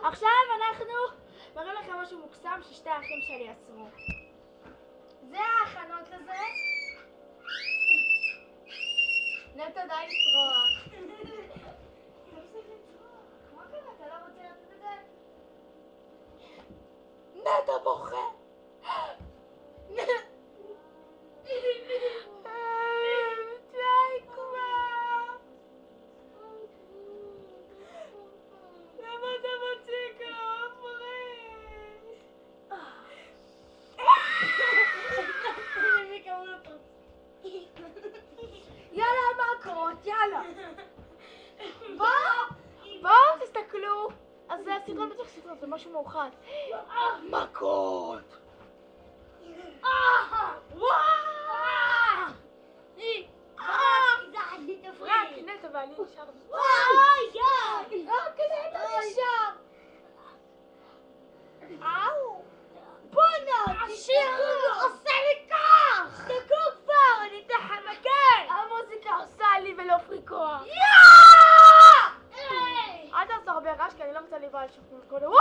עכשיו אנחנו מראים לכם משהו מוקסם ששתי האחים שלי עשו. זה ההכנות לזה. נטע די לצרוח. תפסיק לצרוח. מה קרה? אתה לא רוצה לתת את זה? נטע בוכה. די כבר. למה אתה מוציא כופרי? יאללה מכות, יאללה. בואו תסתכלו. אז זה הסדרה בטח סדרה, זה משהו מאוחד. מכות. רק נטע ואני נשאר. רק נטע נשאר. בואנה, תשאירו, עושה לי כך. תקעו כבר, אני אתן לך מקל. המוזיקה עושה לי ולא פריקוח. אל תעשו הרבה רעש כי אני לא רוצה לבעל שופטים קודם.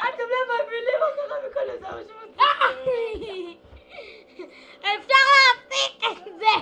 אתם לא מבינים מה קרה בכל הזה משמעותי. אפשר להפסיק את זה.